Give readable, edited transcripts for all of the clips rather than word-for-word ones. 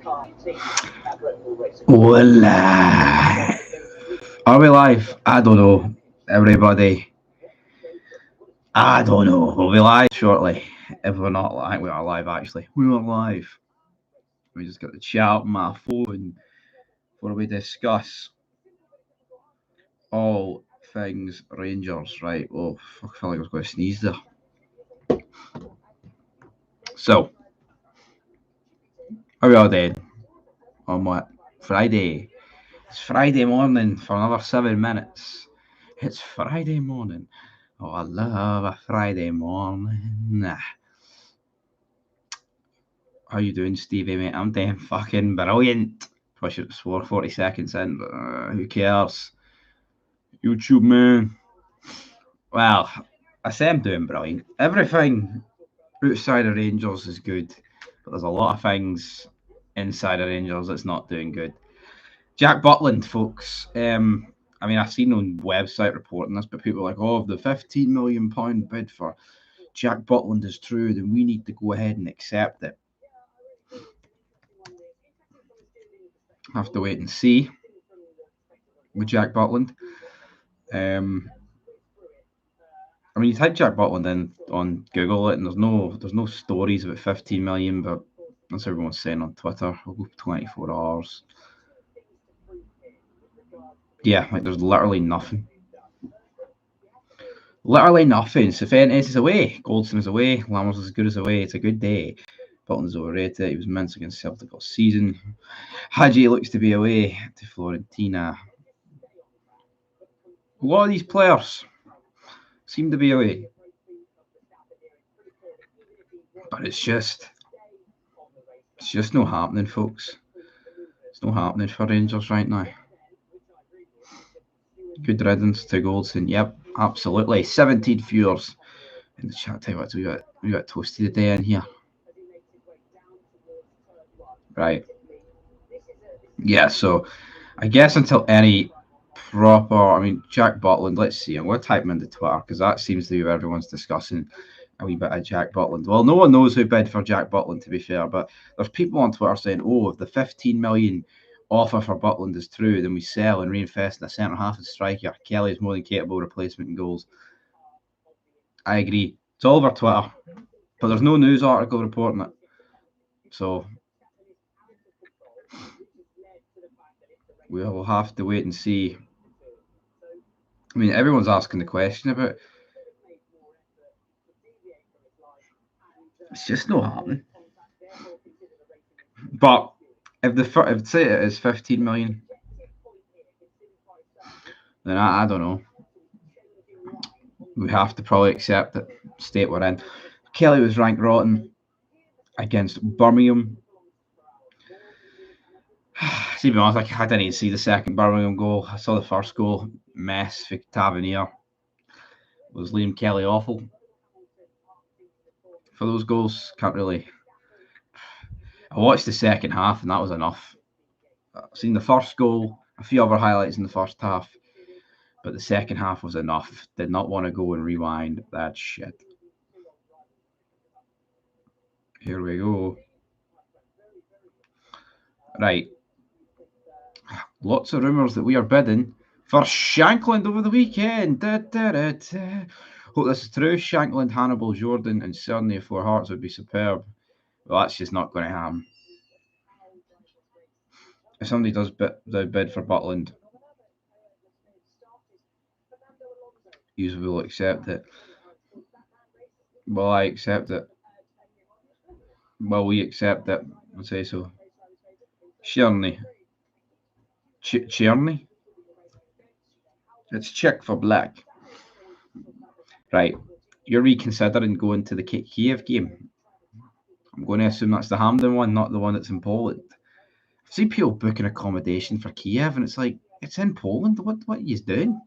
Hola. Are we live? I don't know. Everybody. I don't know. We'll be live shortly. If we're not, I think we are live actually. We are live. We just got the chat up on my phone where we discuss all things Rangers. Right. Oh, fuck, I felt like I was going to sneeze there. So, are we all dead? On what? Friday. It's Friday morning for another 7 minutes. It's Friday morning. Oh, I love a Friday morning. How you doing, Stevie, mate? I'm doing fucking brilliant. Wish it was 40 seconds in, but who cares? YouTube, man. Well, I say I'm doing brilliant. Everything outside of Rangers is good, but there's a lot of things inside of Rangers that's not doing good. Jack Butland, folks. I mean, I've seen on website reporting this, but people are like, oh, if the £15 million bid for Jack Butland is true, then we need to go ahead and accept it. Have to wait and see with Jack Butland. I mean, you type Jack Butland in on Google it, and there's no stories about 15 million, but that's what everyone's saying on Twitter. We'll go 24 hours. Yeah, like there's literally nothing. Literally nothing. Cerny is away. Goldson is away. Lammers is as good as away. It's a good day. Butland's overrated. He was mints against Celtic all season. Hadji looks to be away to Fiorentina. A lot of these players seem to be away. But it's just not happening, folks. It's not happening for Rangers right now. Good riddance to Goldson. Yep, absolutely. 17 viewers in the chat. Tell you what, we got toasty today in here. Right. Yeah, so I guess until any proper, I mean, Jack Butland, let's see. I'm going to type him into Twitter because that seems to be where everyone's discussing a wee bit of Jack Butland. Well, no one knows who bid for Jack Butland, to be fair, but there's people on Twitter saying, oh, if the 15 million offer for Butland is true, then we sell and reinvest in a centre half and striker. Kelly is more than capable replacement in goals. I agree. It's all over Twitter, but there's no news article reporting it. So we'll have to wait and see. I mean, everyone's asking the question about. It's just not happening. But if say it is 15 million, then I don't know. We have to probably accept it. State we're in. Kelly was ranked rotten against Birmingham. See, to be honest, I didn't even see the second Birmingham goal. I saw the first goal. Mess for Tavernier. Was Liam Kelly awful for those goals? Can't really. I watched the second half and that was enough. I've seen the first goal, a few other highlights in the first half, but the second half was enough. Did not want to go and rewind that shit. Here we go. Right. Lots of rumours that we are bidding for Shankland over the weekend. Hope this is true. Shankland, Hannibal, Jordan, and Cerny of Four Hearts would be superb. Well, that's just not going to happen. If somebody does bid for Butland, you will accept it. Will I accept it? Will we accept it? I'd say so. Cerny. Cerny? It's Czech for black. Right. You're reconsidering going to the Kiev game. I'm going to assume that's the Hamden one, not the one that's in Poland. I've seen people booking accommodation for Kiev, and it's like, it's in Poland. What are you doing?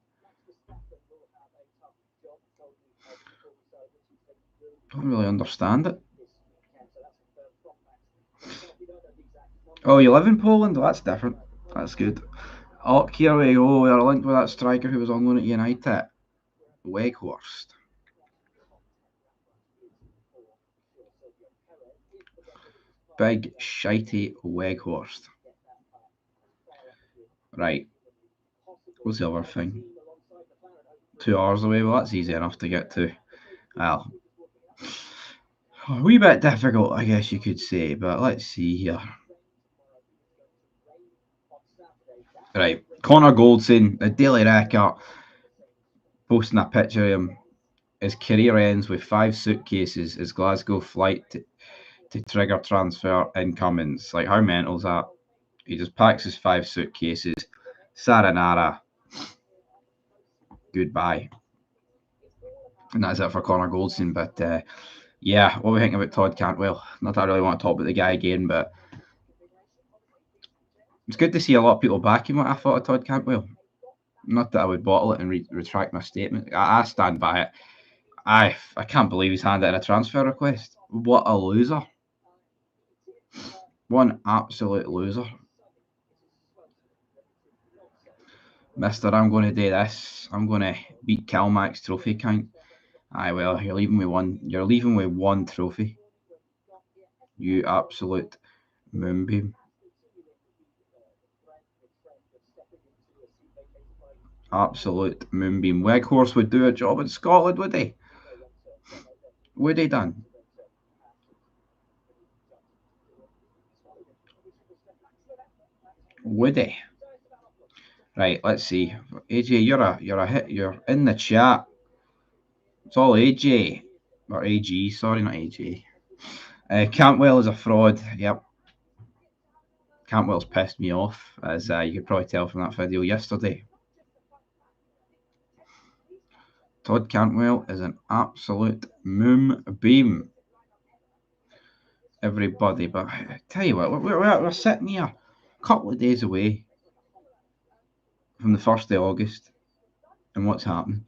Don't really understand it. Oh, you live in Poland? Well, that's different. That's good. Oh, here we go. We are linked with that striker who was on loan at United. Weghorst. Big shitey Weghorst. Right. What's the other thing? 2 hours away. Well, that's easy enough to get to. Well, a wee bit difficult, I guess you could say, but let's see here. Right. Connor Goldson, the Daily Record, posting a picture of him. His career ends with 5 suitcases. His Glasgow flight to trigger transfer incomings. Like, how mental is that? He just packs his 5 suitcases. Saranara. Goodbye. And that's it for Connor Goldson. But yeah, what we think about Todd Cantwell? Not that I really want to talk about the guy again, but it's good to see a lot of people backing what I thought of Todd Cantwell. Not that I would bottle it and retract my statement. I stand by it. I can't believe he's handed in a transfer request. What a loser. One absolute loser. Mister, I'm going to do this. I'm going to beat Calmac's trophy count. Aye, well, you're leaving with one. You're leaving with one trophy. You absolute moonbeam. Absolute moonbeam. Weghorst would do a job in Scotland, would he? Would he done? Would he? Right, let's see. AJ, you're in the chat. It's all AJ. Or AG, sorry, not AJ. Cantwell is a fraud. Yep. Cantwell's pissed me off, as you could probably tell from that video yesterday. Todd Cantwell is an absolute moonbeam. Everybody, but I tell you what, we're sitting here a couple of days away from the 1st of August, and what's happening?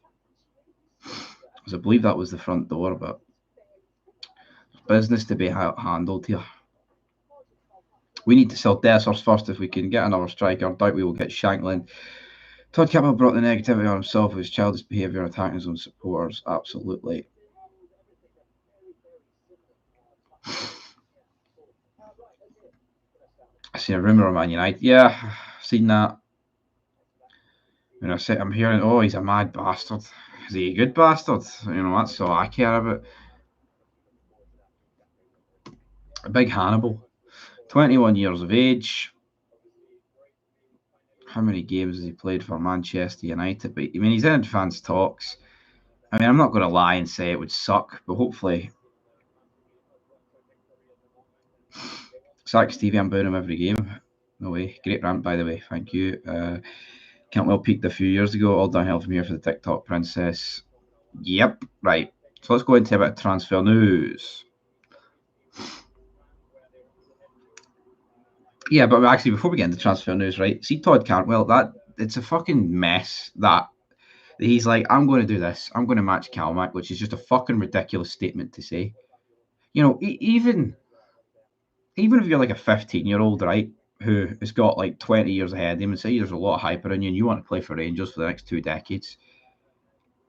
Because I believe that was the front door, but business to be handled here. We need to sell Dessers first if we can get another striker. I doubt we will get Shanklin. Todd Cantwell brought the negativity on himself with his childish behaviour and attacking his own supporters. Absolutely. I seen a rumour of Man United. Yeah, I've seen that. When I'm hearing, oh, he's a mad bastard. Is he a good bastard? You know, that's all I care about. A big Hannibal. 21 years of age. How many games has he played for Manchester United? But I mean, he's in advanced talks. I mean, I'm not going to lie and say it would suck, but hopefully. Sack Stevie, I'm booing him every game. No way. Great rant, by the way. Thank you. Cantwell peaked a few years ago. All downhill from here for the TikTok princess. Yep. Right. So let's go into a bit of transfer news. Yeah, but actually, before we get into transfer news, right? See Todd Cantwell, it's a fucking mess that he's like, I'm going to do this. I'm going to match Calmac, which is just a fucking ridiculous statement to say. You know, even if you're like a 15-year-old, right, who has got like 20 years ahead of him and say there's a lot of hyper in you and you want to play for Rangers for the next 2 decades,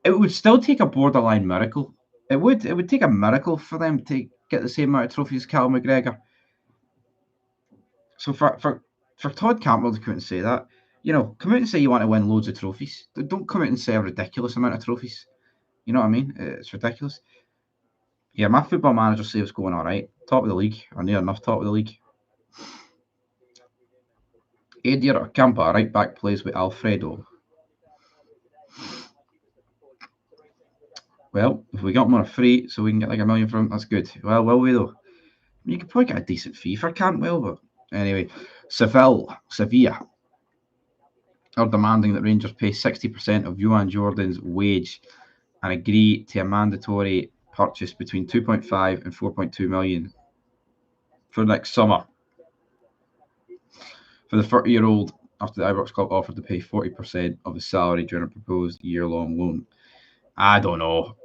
it would still take a borderline miracle. It would take a miracle for them to get the same amount of trophies as Cal McGregor. So for Todd Cantwell to come out and say that, you know, come out and say you want to win loads of trophies. Don't come out and say a ridiculous amount of trophies. You know what I mean? It's ridiculous. Yeah, my football manager says it's going all right. Top of the league, or near enough top of the league. Adier Campa, right back, plays with Alfredo. Well, if we got him on a free, so we can get like $1 million from him, that's good. Well, will we though? You could probably get a decent fee for Cantwell, but anyway. Sevilla are demanding that Rangers pay 60% of Johan Jordan's wage and agree to a mandatory purchase between 2.5 and 4.2 million for next summer. For the 30-year-old, after the Ibrox club offered to pay 40% of his salary during a proposed year-long loan. I don't know.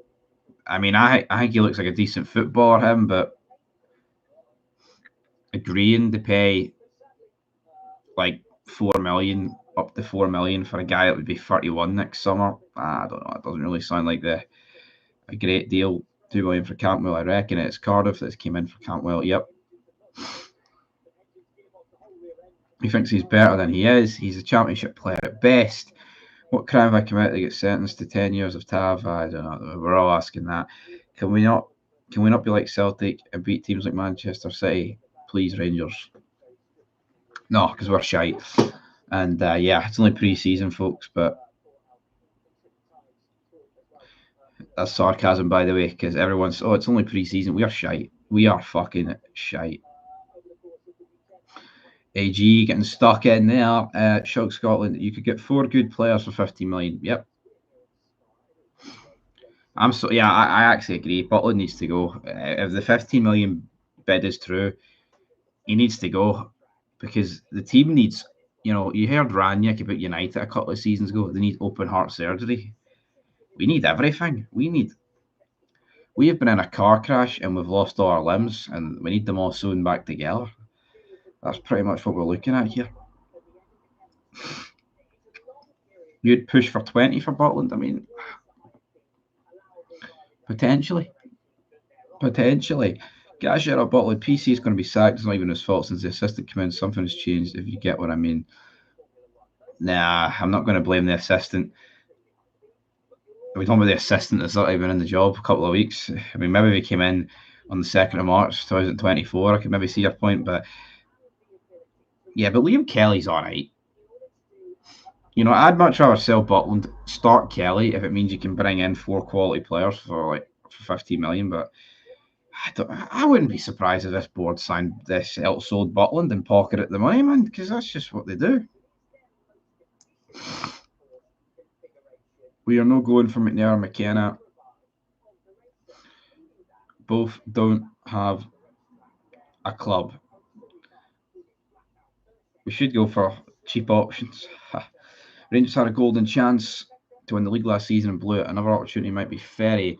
I mean, I think he looks like a decent footballer, him, but agreeing to pay like 4 million, up to 4 million for a guy that would be 31 next summer, I don't know. It doesn't really sound like a great deal. 2 million for Cantwell, I reckon. It's Cardiff that's came in for Cantwell. Yep. He thinks he's better than he is. He's a championship player at best. What crime have I committed to get sentenced to 10 years of TAV? I don't know. We're all asking that. Can we not be like Celtic and beat teams like Manchester City? Please, Rangers. No, because we're shite. And yeah, it's only pre-season, folks, but that's sarcasm, by the way, because everyone's, oh, it's only pre-season. We are shite. We are fucking shite. AG getting stuck in there. Shock Scotland. You could get 4 good players for 50 million. Yep. I actually agree. Butland needs to go. If the 15 million bid is true, he needs to go because the team needs. You heard Ranić about United a couple of seasons ago. They need open heart surgery. We need everything. We have been in a car crash and we've lost all our limbs, and we need them all sewn back together. That's pretty much what we're looking at here. You'd push for 20 for Butland. I mean, potentially. Gashera or Butland, PC is going to be sacked. It's not even his fault since the assistant came in. Something has changed, if you get what I mean. Nah, I'm not going to blame the assistant. We're talking about the assistant that's not even in the job a couple of weeks. I mean, maybe we came in on the 2nd of March 2024. I could maybe see your point, but yeah, but Liam Kelly's all right. I'd much rather sell Butland, start Kelly, if it means you can bring in 4 quality players for 15 million, but I wouldn't be surprised if this board sold Butland and pocketed the money, man, because that's just what they do. We are no going for McNair and McKenna. Both don't have a club. We should go for cheap options. Rangers had a golden chance to win the league last season and blew it. Another opportunity might be very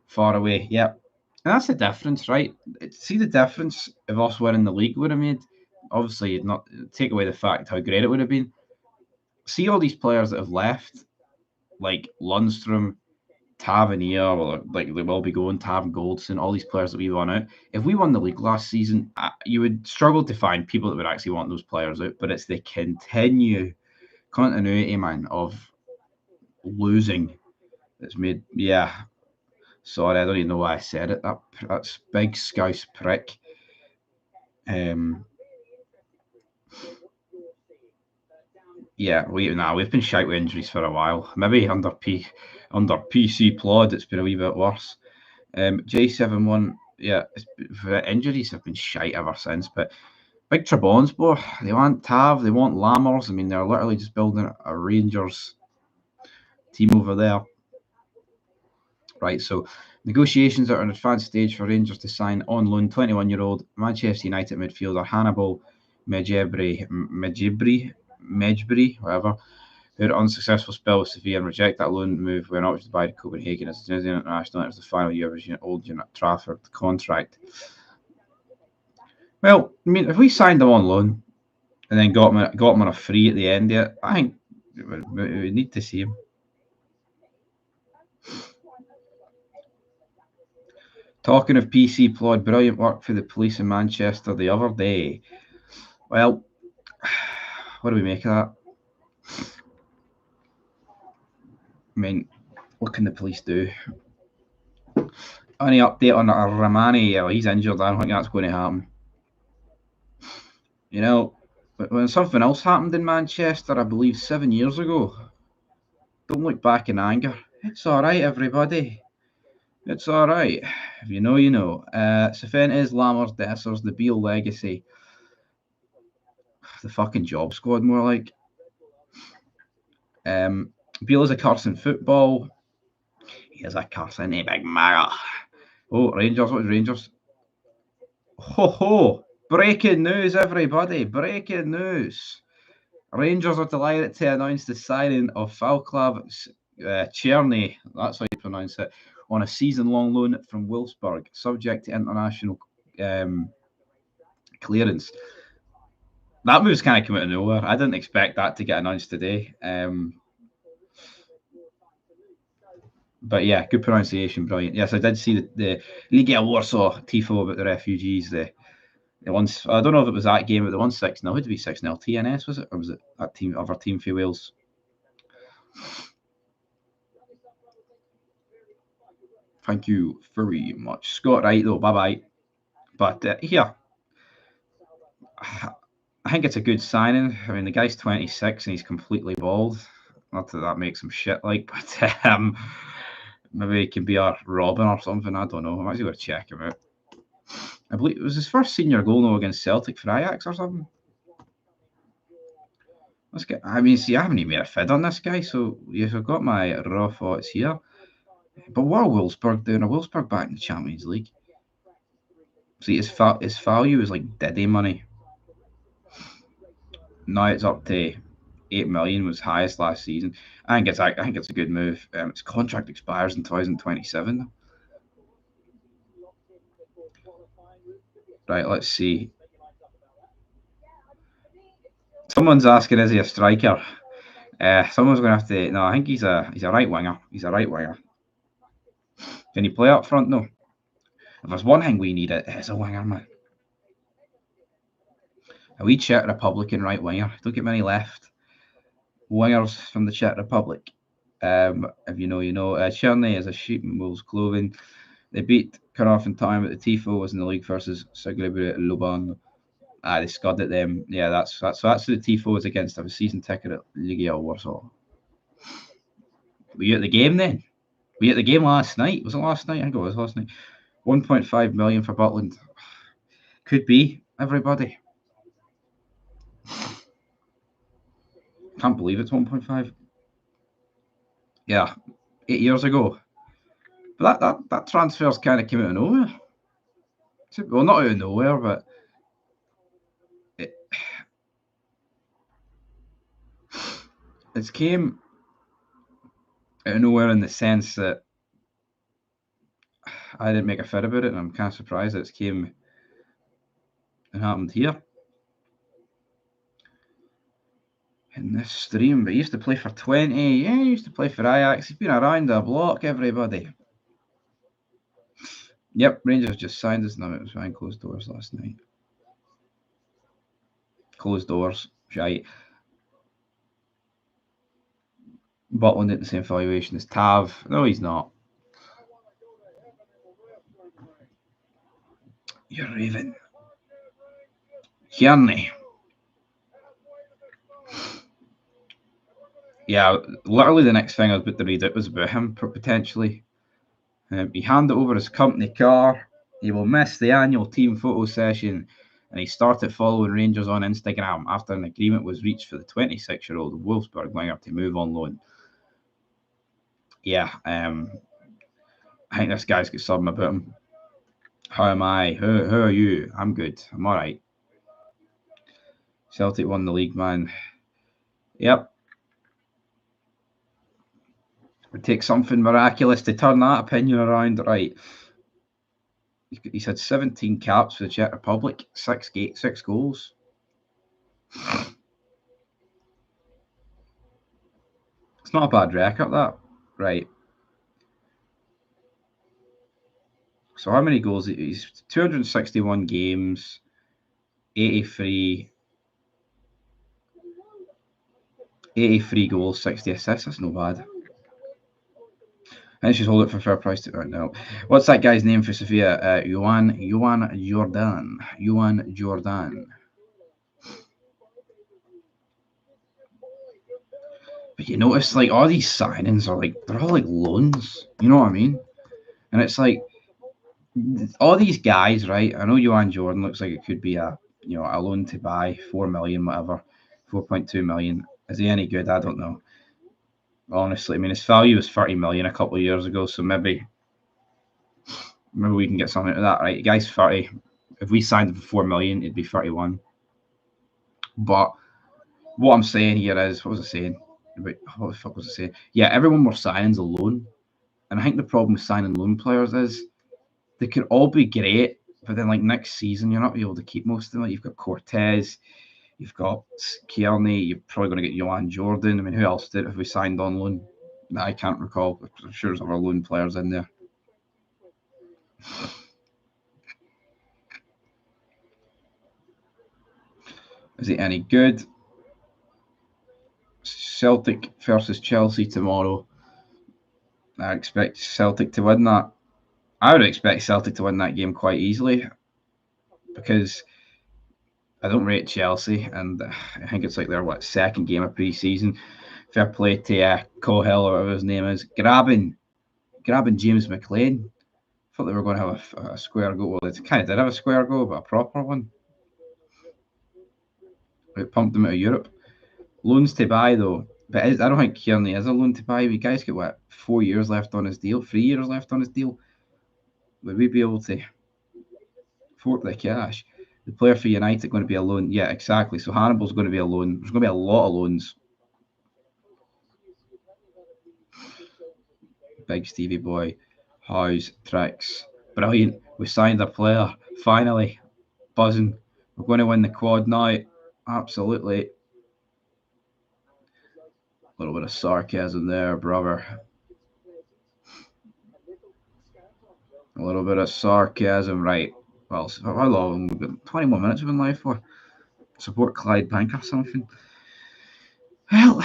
far away. Yep. And that's the difference, right? See the difference if us winning the league would have made? Obviously, not take away the fact how great it would have been. See all these players that have left, like Lundstrom, Tavernier, or like they will be going, Tav and Goldson, all these players that we won out. If we won the league last season, you would struggle to find people that would actually want those players out. But it's the continuity, man, of losing that's made. Yeah, sorry, I don't even know why I said it. That's big scouse prick. Yeah, we've been shite with injuries for a while. Maybe under PC Plod, it's been a wee bit worse. J71, yeah, injuries have been shite ever since. But big Trebons, boy, they want Tav, they want Lammers. I mean, they're literally just building a Rangers team over there. Right, so negotiations are at an advanced stage for Rangers to sign on loan 21-year-old Manchester United midfielder Hannibal Mejbri, whatever, who had an unsuccessful spell with Sevilla and reject that loan move when opted to buy to Copenhagen as a Tunisian international. It was the final year of his old Trafford contract. Well, I mean, if we signed him on loan and then got him on a free at the end of it, I think we need to see him. Talking of PC Plod, brilliant work for the police in Manchester the other day. Well, what do we make of that? I mean, what can the police do? Any update on Ramani? Oh, he's injured. I don't think that's going to happen. When something else happened in Manchester, I believe 7 years ago, don't look back in anger. It's all right, everybody. It's all right. If you know, you know. Cifuentes, Lammers, Dessers, the Beale legacy. The fucking job squad, more like. Beale is a curse in football. He is a curse in a big maga. Oh, Rangers. What is Rangers? Ho ho! Breaking news, everybody. Breaking news. Rangers are delighted to announce the signing of Falklav Cerny, that's how you pronounce it, on a season-long loan from Wolfsburg, subject to international clearance. That move's kind of come out of nowhere. I didn't expect that to get announced today. But yeah, good pronunciation, brilliant. Yes, I did see the Legia Warsaw tifo about the refugees. I don't know if it was that game, but the 1-6-0 had to be 6-0 TNS, was it? Or was it that team, other team for Wales? Thank you very much. Scott Wright, though, bye-bye. But here, I think it's a good signing. I mean, the guy's 26 and he's completely bald. Not that that makes him shit, like, but maybe he can be our Robin or something. I don't know. I might as well check him out. I believe it was his first senior goal now against Celtic for Ajax or something. Let's get. I mean, see, I haven't even made a fid on this guy, so yes, I've got my raw thoughts here. But what are Wolfsburg doing? Are Wolfsburg back in the Champions League? See, his value is like Diddy money. Now it's up to 8 million, was highest last season. I think it's a good move. Its contract expires in 2027. Right, let's see. Someone's asking, is he a striker? Someone's going to have to. No, I think he's a right winger. He's a right winger. Can he play up front? No. If there's one thing we need, it's a winger, man. A wee Czech Republican right winger. Don't get many left. Wingers from the Czech Republic. If you know, you know. Cerny is a sheep in Wolves' clothing. They beat Cardiff in time, but the Tifo was in the league versus Zagreb Luban. They scudded them. Yeah, that's who the Tifo was against. I have a season ticket at Legia Warsaw. Were you at the game then? Were you at the game last night? Was it last night? I think it was last night. 1.5 million for Butland. Could be, everybody. Can't believe it's 1.5. Yeah, 8 years ago. But that transfer's kind of came out of nowhere. Well, not out of nowhere, but it's came out of nowhere in the sense that I didn't make a fit about it, and I'm kind of surprised that it's came and happened here in this stream. But he used to play for 20. Yeah, he used to play for Ajax. He's been around the block, everybody. Yep, Rangers just signed us. No, it was behind closed doors last night. Closed doors, right. Butland at the same valuation as Tav. No, he's not. You're raving. Cerny. Yeah, literally the next thing I was about to read out was about him potentially. He handed over his company car. He will miss the annual team photo session, and he started following Rangers on Instagram after an agreement was reached for the 26-year-old Wolfsburg winger to move on loan. Yeah, I think this guy's got something about him. How am I? How are you? I'm good. I'm all right. Celtic won the league, man. Yep. It would take something miraculous to turn that opinion around, right? He's had 17 caps for the Czech Republic, 6 goals. It's not a bad record, that. Right. So how many goals? He's 261 games, 83 goals, 60 assists. That's no bad. Let's just hold it for fair price right now. What's that guy's name for Sevilla? Juan Jordan. Juan Jordan. But you notice, like, all these signings are like, they're all like loans. You know what I mean? And it's like, all these guys, right? I know Juan Jordan looks like it could be a loan to buy, 4 million, whatever, 4.2 million. Is he any good? I don't know. Honestly, I mean, his value was 30 million a couple of years ago, so maybe we can get something out of that, right? The guy's 30. If we signed him for 4 million, it'd be 31. But what I'm saying here is, what was I saying? What the fuck was I saying? Yeah, everyone we're signing's a loan. And I think the problem with signing loan players is they could all be great, but then like next season, you're not able to keep most of them. Like, you've got Cortez, you've got Kearney, you're probably going to get Johan Jordan. I mean, who else did if we signed on loan? I can't recall. I'm sure there's other loan players in there. Is it any good? Celtic versus Chelsea tomorrow. I expect Celtic to win that. I would expect Celtic to win that game quite easily because I don't rate Chelsea, and I think it's like their second game of pre-season. Fair play to Cwell or whatever his name is, grabbing James McLean. Thought they were going to have a square goal. Well, they kind of did have a square goal, but a proper one. It pumped them out of Europe. Loans to buy though, but I don't think Cerny is a loan to buy. We guys got what 4 years left on his deal, 3 years left on his deal. Would we be able to fork the cash? The player for United going to be a loan. Yeah, exactly. So Hannibal's going to be a loan. There's going to be a lot of loans. Big Stevie boy, House, Tricks. Brilliant. We signed a player. Finally. Buzzing. We're going to win the quad now. Absolutely. A little bit of sarcasm there, brother. A little bit of sarcasm, right. Well, how long? 20 more minutes we've been live for. Support Clyde Bank or something. Well,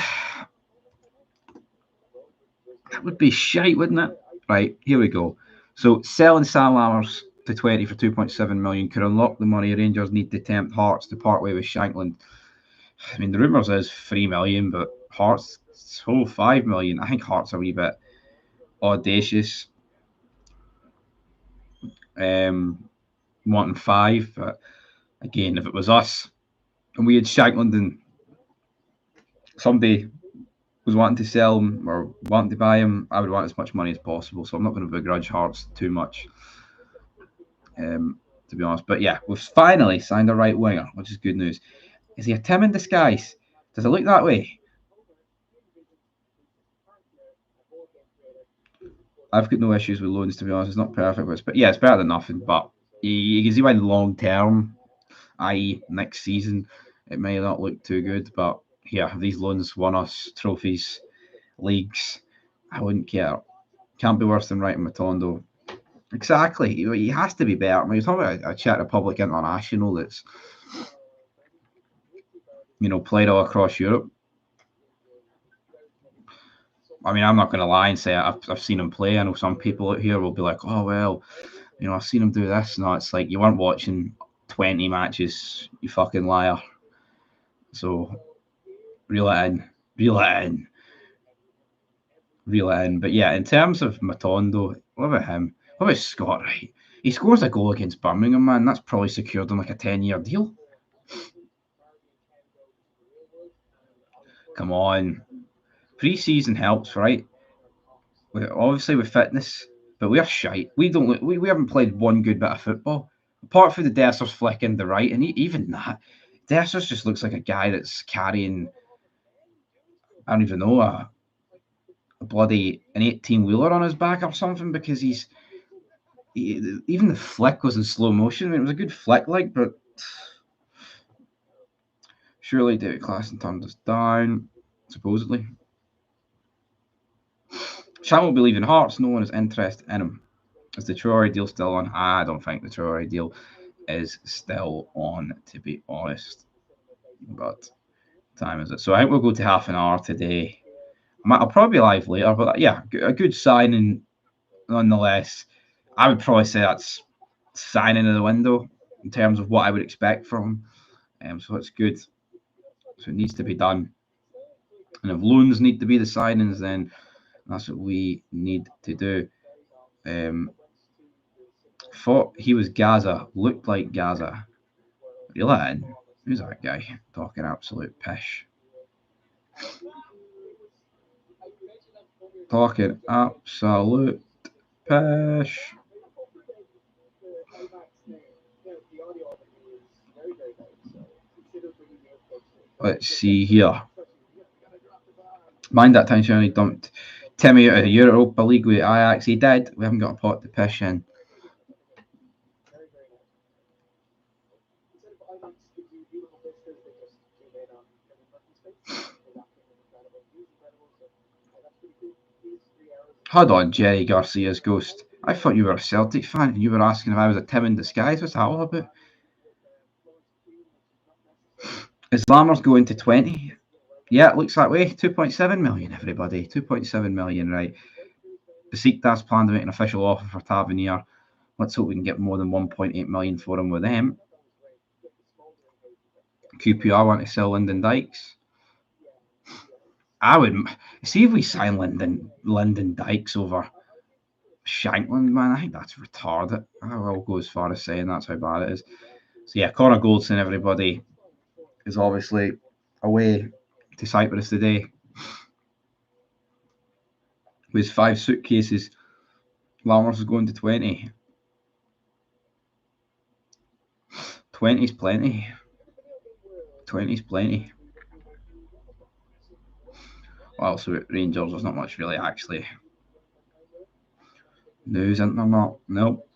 that would be shite, wouldn't it? Right, here we go. So selling Sam Lammers to 20 for 2.7 million could unlock the money Rangers need to tempt Hearts to part way with Shankland. I mean, the rumours is 3 million, but Hearts, 5 million. I think Hearts are a wee bit audacious. Wanting 5, but again, if it was us and we had Shankland and somebody was wanting to sell him or wanting to buy him, I would want as much money as possible. So I'm not going to begrudge Hearts too much, to be honest. But yeah, we've finally signed a right winger, which is good news. Is he a Tim in disguise? Does it look that way? I've got no issues with loans, to be honest. It's not perfect, but yeah, it's better than nothing. But you can see why long term, i.e. next season, it may not look too good. But yeah, these loans won us trophies, leagues. I wouldn't care. Can't be worse than writing Matondo. Exactly. He has to be better. I mean, you're talking about a Czech Republic international that's, played all across Europe. I mean, I'm not going to lie and say I've seen him play. I know some people out here will be like, oh, well, I've seen him do this. No, it's like you weren't watching 20 matches, you fucking liar. So, reel it in. But yeah, in terms of Matondo, what about him? What about Scott, right? He scores a goal against Birmingham, man. That's probably secured him like a 10-year deal. Come on. Pre-season helps, right? Obviously with fitness, but we're shite. We haven't played one good bit of football. Apart from the Dessers flick in the right, and even that, Dessers just looks like a guy that's carrying, I don't even know, a bloody an 18-wheeler on his back or something, because even the flick was in slow motion. I mean, it was a good flick, but surely David Klassen turned us down, supposedly. Sham will be leaving Hearts. No one is interested in him. Is the Traore deal still on? I don't think the Traore deal is still on, to be honest. But time is it? So I think we'll go to half an hour today. I'll probably be live later, but yeah, a good signing nonetheless. I would probably say that's signing of the window in terms of what I would expect from him. So it's good. So it needs to be done. And if loans need to be the signings, then that's what we need to do. Thought he was Gaza, looked like Gaza. Reel it in. Who's that guy talking absolute pish? Talking absolute pish. Let's see here. Mind that time Cerny dumped Timmy out of the Europa League with Ajax. He did. We haven't got a pot to pish in. Hold on, Jerry Garcia's ghost. I thought you were a Celtic fan and you were asking if I was a Tim in disguise. What's that all about? Is Lammers going to 20? Yeah, it looks that way. 2.7 million, everybody. 2.7 million, right. Besiktas plan to make an official offer for Tavernier. Let's hope we can get more than 1.8 million for him with them. QPR want to sell Lyndon Dykes. I would see if we sign Lyndon Dykes over Shankland, man. I think that's retarded. I will go as far as saying that's how bad it is. So yeah, Connor Goldson, everybody, is obviously away to Cyprus today with 5 suitcases. Lammers is going to 20. 20's plenty. 20's plenty. Well, so at Rangers, there's not much really actually news, isn't there? Not. Nope.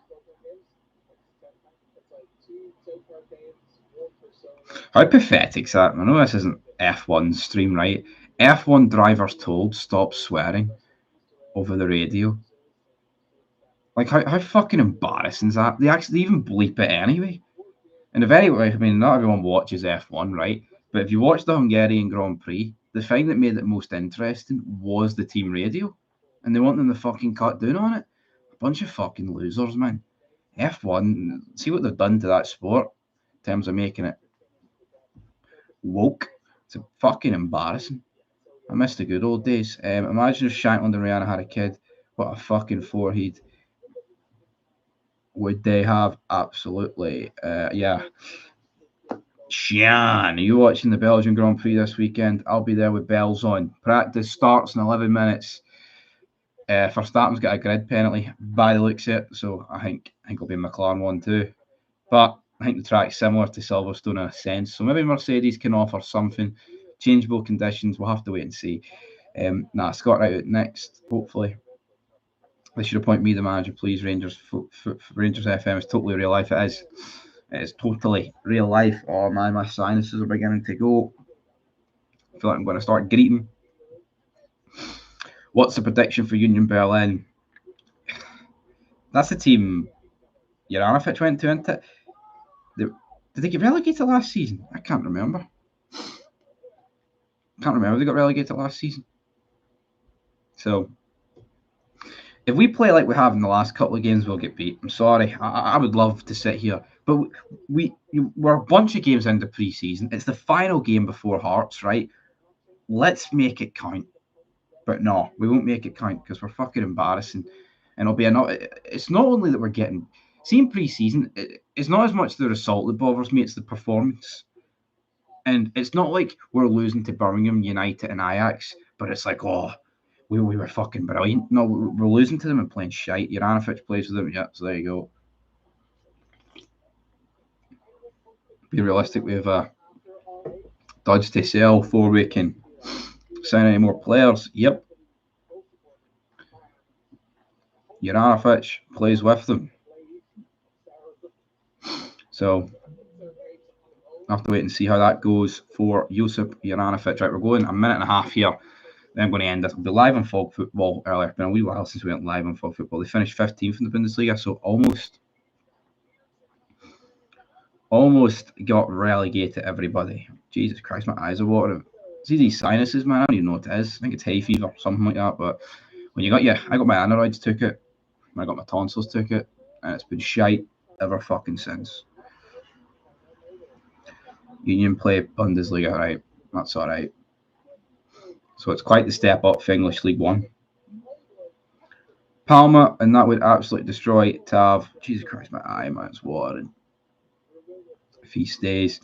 How pathetic is that? I know this isn't F1 stream, right? F1 drivers told stop swearing over the radio. Like, how fucking embarrassing is that? They even bleep it anyway. And I mean, not everyone watches F1, right? But if you watch the Hungarian Grand Prix, the thing that made it most interesting was the team radio. And they want them to fucking cut down on it. A bunch of fucking losers, man. F1, see what they've done to that sport in terms of making it woke. It's fucking embarrassing. I miss the good old days. Imagine if Shankland and Rihanna had a kid. What a fucking forehead would they have? Absolutely. Yeah. Sian, are you watching the Belgian Grand Prix this weekend? I'll be there with bells on. Practice starts in 11 minutes. Verstappen's got a grid penalty by the looks of it, so I think it'll be McLaren 1-2. But I think the track's similar to Silverstone in a sense, so maybe Mercedes can offer something. Changeable conditions, we'll have to wait and see. Scott right out next, hopefully. They should appoint me the manager, please. Rangers FM is totally real life. It is. It is totally real life. Oh man, my sinuses are beginning to go. I feel like I'm going to start greeting. What's the prediction for Union Berlin? That's the team Juranovic went to, isn't it? Did they get relegated last season? I can't remember. They got relegated last season. So, if we play like we have in the last couple of games, we'll get beat. I'm sorry. I would love to sit here. But we're a bunch of games into pre-season. It's the final game before Hearts, right? Let's make it count. But no, we won't make it count because we're fucking embarrassing. And it's not only that we're getting... Seeing pre-season, it's not as much the result that bothers me, it's the performance. And it's not like we're losing to Birmingham, United and Ajax, but it's like, oh, we were fucking brilliant. No, we're losing to them and playing shite. Juranovic plays with them, yeah, so there you go. Be realistic, we have Dodge to sell before we can sign any more players. Yep. Juranovic plays with them. So I'll have to wait and see how that goes for Josip Juranovic. Right, we're going a minute and a half here. Then I'm going to end this. We'll be live on Fog Football earlier. It's been a wee while since we went live on Fog Football. They finished 15th in the Bundesliga, so almost got relegated, everybody. Jesus Christ, my eyes are watering. See these sinuses, man? I don't even know what it is. I think it's hay fever or something like that. But when I got my aneroids took it. I got my tonsils took it. And it's been shite ever fucking since. Union play Bundesliga, right? That's all right. So it's quite the step up for English League One. Palma, and that would absolutely destroy Tav. Jesus Christ, my eye, man, it's watering. If he stays.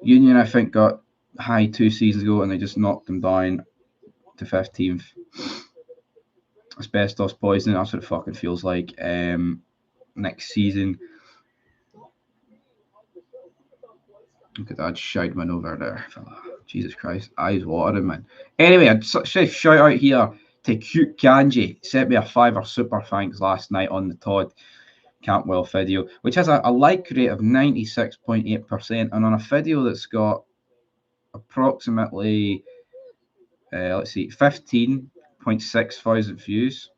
Union, I think, got high 2 seasons ago, and they just knocked them down to 15th. Asbestos poisoning, that's what it fucking feels like. Next season. Look at that shite man over there, fella. Jesus Christ, eyes watering, man. Anyway, I'd say shout out here to Cute Kanji. Sent me a $5 super thanks last night on the Todd Cantwell video, which has a like rate of 96.8%, and on a video that's got approximately 15.6 thousand views.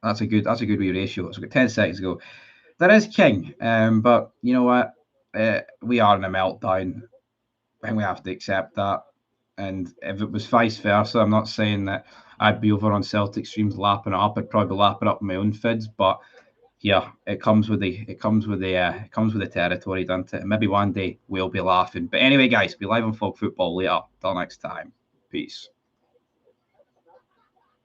That's a good wee ratio. So we got 10 seconds ago. That is king, but you know what? we are in a meltdown. I think we have to accept that. And if it was vice versa, I'm not saying that I'd be over on Celtic streams lapping it up. I'd probably lap it up in my own fids, but yeah, it comes with the territory, doesn't it? And maybe one day we'll be laughing. But anyway, guys, be live on Folk Football later. Till next time. Peace.